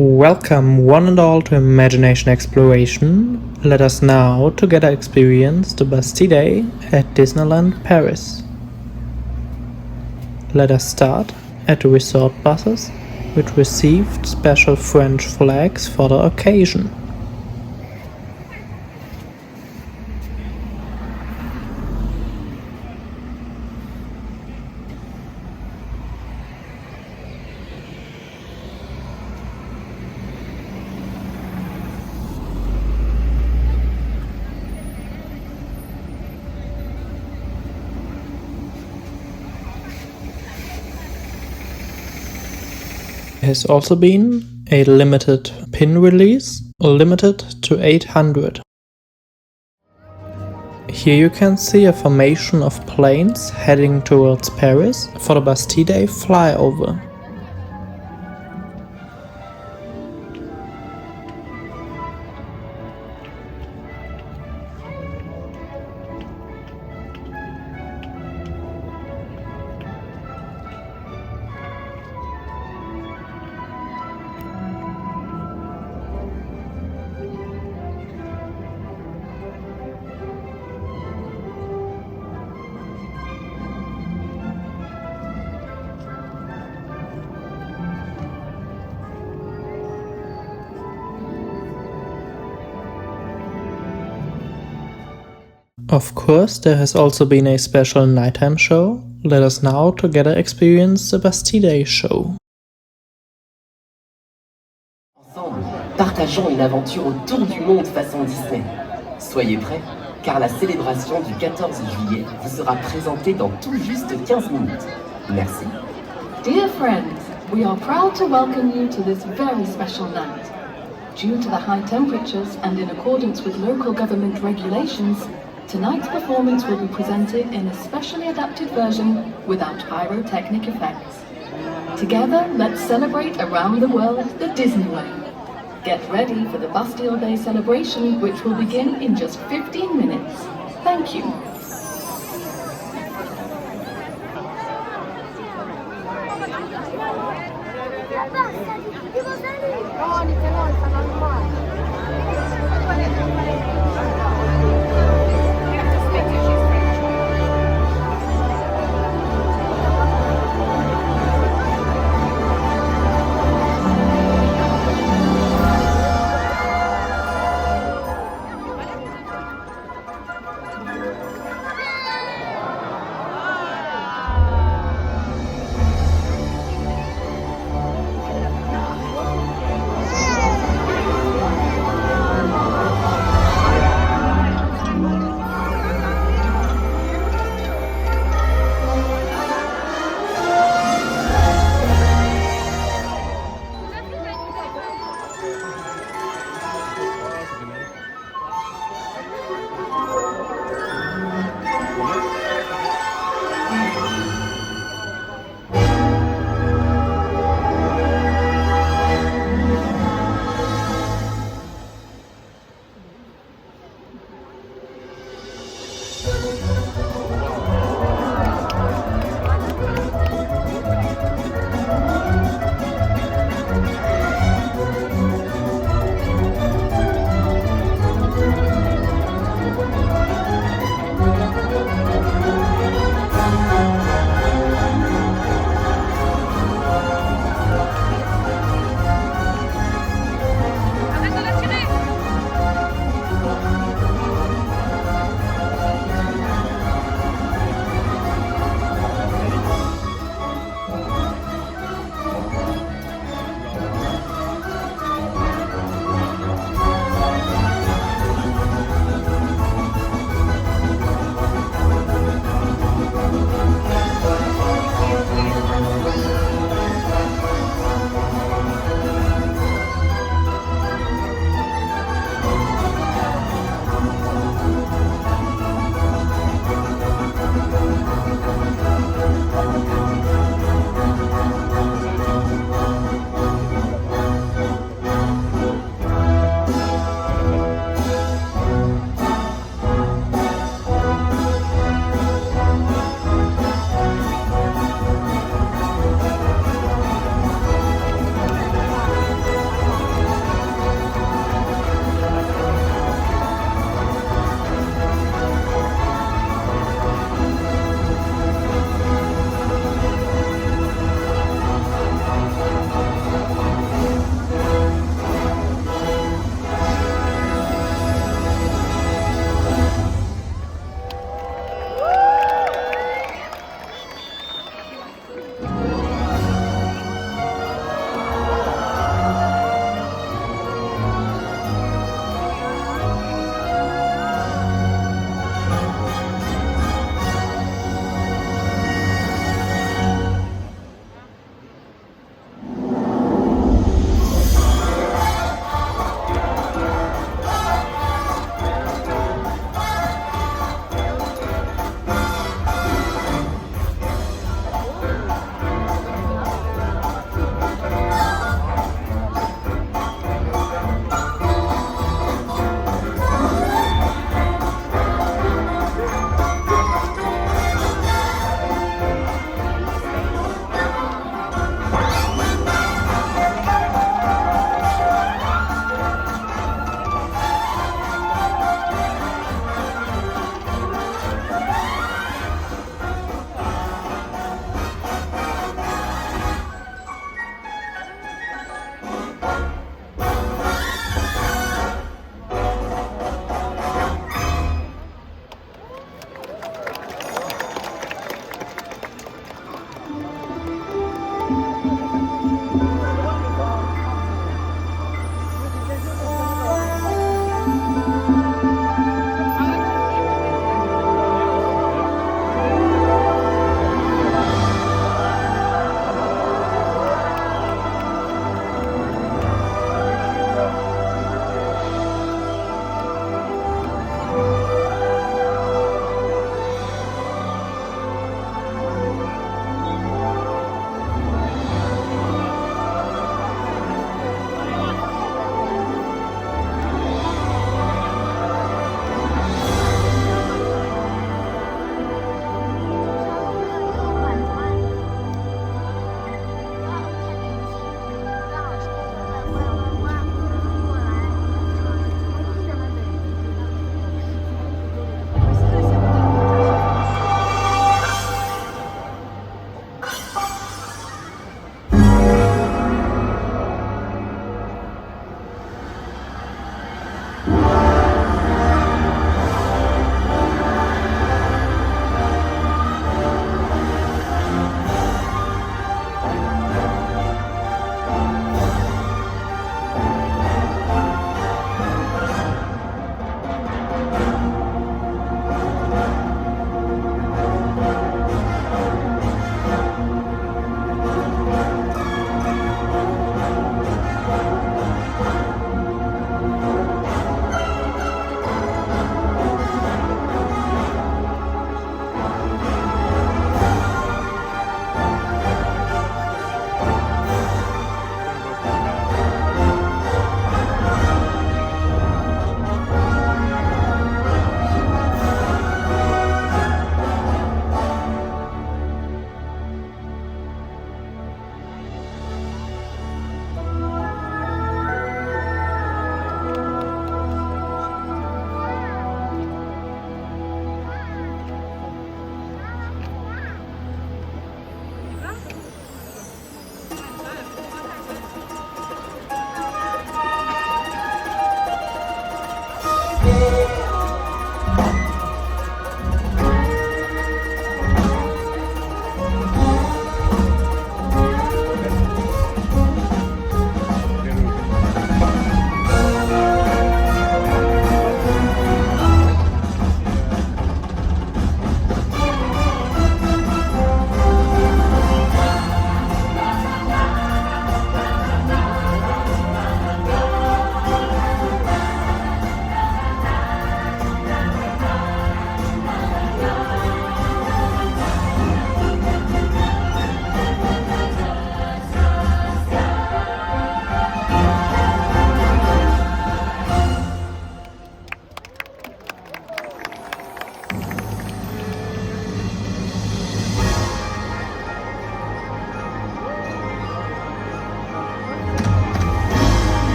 Welcome one and all to Imagination Exploration. Let us now together experience the Bastille Day at Disneyland Paris. Let us start at the resort buses, which received special French flags for the occasion. There has also been a limited pin release, limited to 800. Here you can see a formation of planes heading towards Paris for the Bastille Day Flyover. Of course, there has also been a special nighttime show. Let us now together experience the Bastille Day show. Ensemble, partageons une aventure autour du monde façon Disney. Soyez prêts, car la célébration du 14 juillet vous sera présentée dans tout juste 15 minutes. Merci. Dear friends, we are proud to welcome you to this very special night. Due to the high temperatures and in accordance with local government regulations, tonight's performance will be presented in a specially adapted version without pyrotechnic effects. Together, let's celebrate around the world the Disney way. Get ready for the Bastille Day celebration, which will begin in just 15 minutes. Thank you.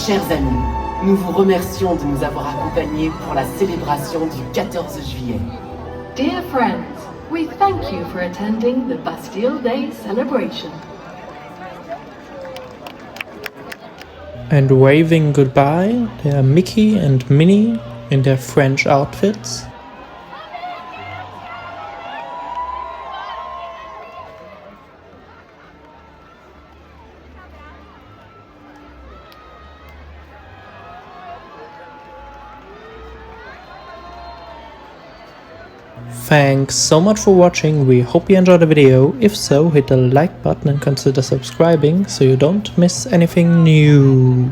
Chers amis, nous vous remercions de nous avoir accompagnés pour la célébration du 14 juillet. Dear friends, we thank you for attending the Bastille Day celebration. And waving goodbye, there are Mickey and Minnie in their French outfits. Thanks so much for watching, we hope you enjoyed the video. If so, hit the like button and consider subscribing so you don't miss anything new.